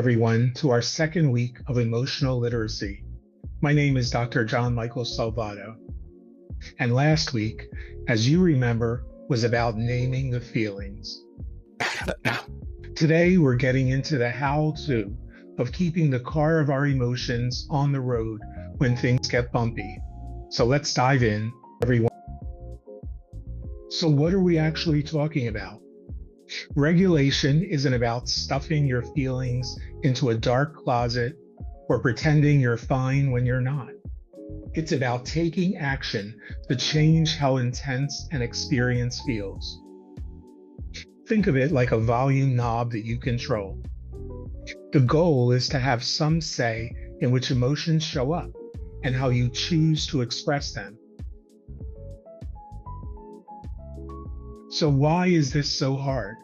Everyone, to our second week of emotional literacy. My name is Dr. John Michael Salvato, and last week, as you remember, was about naming the feelings. Today, we're getting into the how-to of keeping the car of our emotions on the road when things get bumpy. So let's dive in, everyone. So what are we actually talking about? Regulation isn't about stuffing your feelings into a dark closet or pretending you're fine when you're not. It's about taking action to change how intense an experience feels. Think of it like a volume knob that you control. The goal is to have some say in which emotions show up and how you choose to express them. So why is this so hard?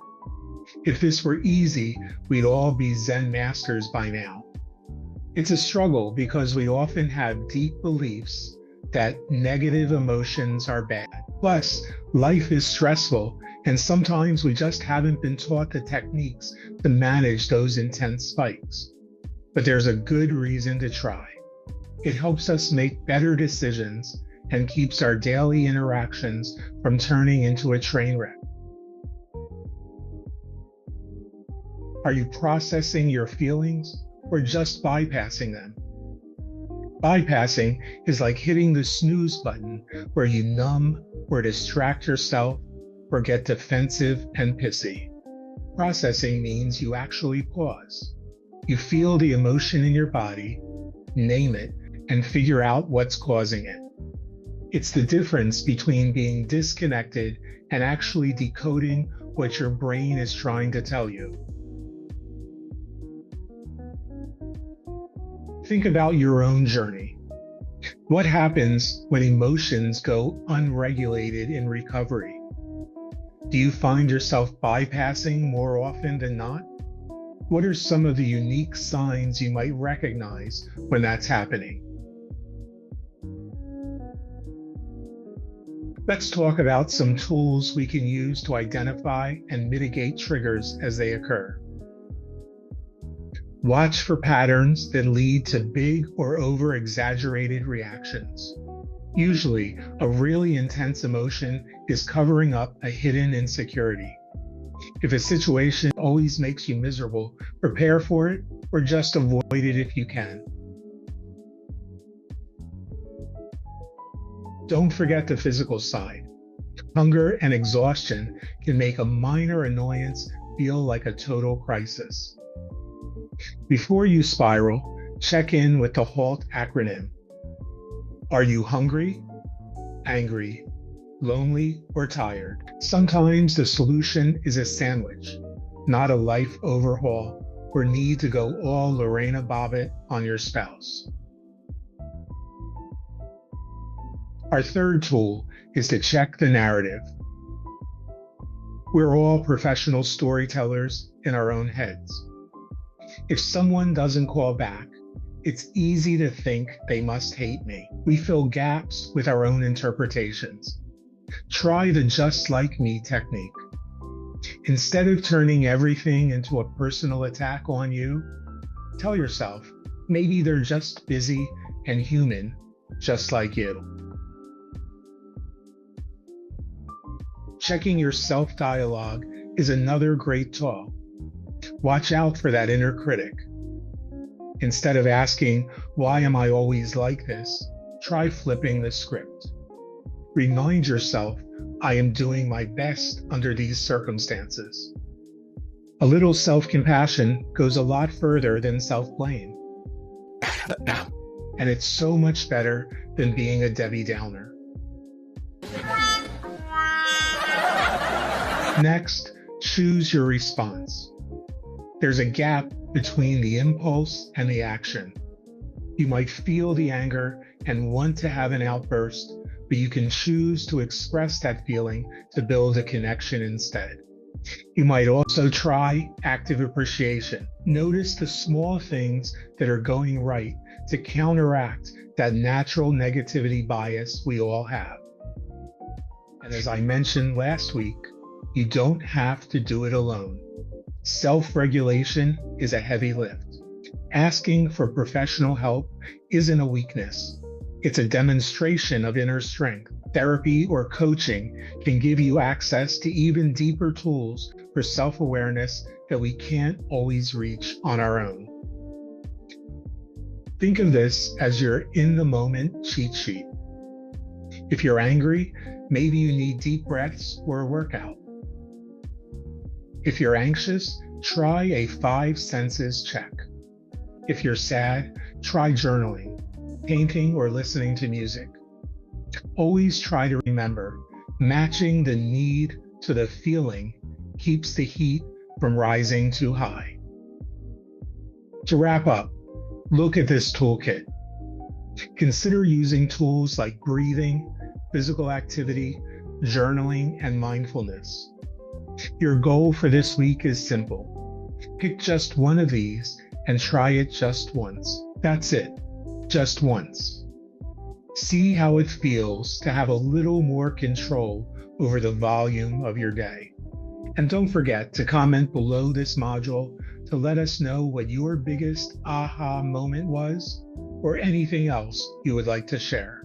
If this were easy, we'd all be Zen masters by now. It's a struggle because we often have deep beliefs that negative emotions are bad. Plus, life is stressful, and sometimes we just haven't been taught the techniques to manage those intense spikes. But there's a good reason to try. It helps us make better decisions and keeps our daily interactions from turning into a train wreck. Are you processing your feelings or just bypassing them? Bypassing is like hitting the snooze button where you numb or distract yourself or get defensive and pissy. Processing means you actually pause. You feel the emotion in your body, name it, and figure out what's causing it. It's the difference between being disconnected and actually decoding what your brain is trying to tell you. Think about your own journey. What happens when emotions go unregulated in recovery? Do you find yourself bypassing more often than not? What are some of the unique signs you might recognize when that's happening? Let's talk about some tools we can use to identify and mitigate triggers as they occur. Watch for patterns that lead to big or over-exaggerated reactions. Usually, a really intense emotion is covering up a hidden insecurity. If a situation always makes you miserable, prepare for it or just avoid it if you can. Don't forget the physical side. Hunger and exhaustion can make a minor annoyance feel like a total crisis. Before you spiral, check in with the HALT acronym. Are you hungry, angry, lonely, or tired? Sometimes the solution is a sandwich, not a life overhaul or need to go all Lorena Bobbitt on your spouse. Our third tool is to check the narrative. We're all professional storytellers in our own heads. If someone doesn't call back, it's easy to think they must hate me. We fill gaps with our own interpretations. Try the just like me technique. Instead of turning everything into a personal attack on you, tell yourself, maybe they're just busy and human, just like you. Checking your self-dialogue is another great tool. Watch out for that inner critic. Instead of asking, why am I always like this? Try flipping the script. Remind yourself, I am doing my best under these circumstances. A little self-compassion goes a lot further than self-blame. And it's so much better than being a Debbie Downer. Next, choose your response. There's a gap between the impulse and the action. You might feel the anger and want to have an outburst, but you can choose to express that feeling to build a connection instead. You might also try active appreciation. Notice the small things that are going right to counteract that natural negativity bias we all have. And as I mentioned last week, you don't have to do it alone. Self-regulation is a heavy lift. Asking for professional help isn't a weakness. It's a demonstration of inner strength. Therapy or coaching can give you access to even deeper tools for self-awareness that we can't always reach on our own. Think of this as your in-the-moment cheat sheet. If you're angry, maybe you need deep breaths or a workout. If you're anxious, try a 5 senses check. If you're sad, try journaling, painting, or listening to music. Always try to remember, matching the need to the feeling keeps the heat from rising too high. To wrap up, look at this toolkit. Consider using tools like breathing, physical activity, journaling, and mindfulness. Your goal for this week is simple. Pick just one of these and try it just once. That's it, just once. See how it feels to have a little more control over the volume of your day. And don't forget to comment below this module to let us know what your biggest aha moment was or anything else you would like to share.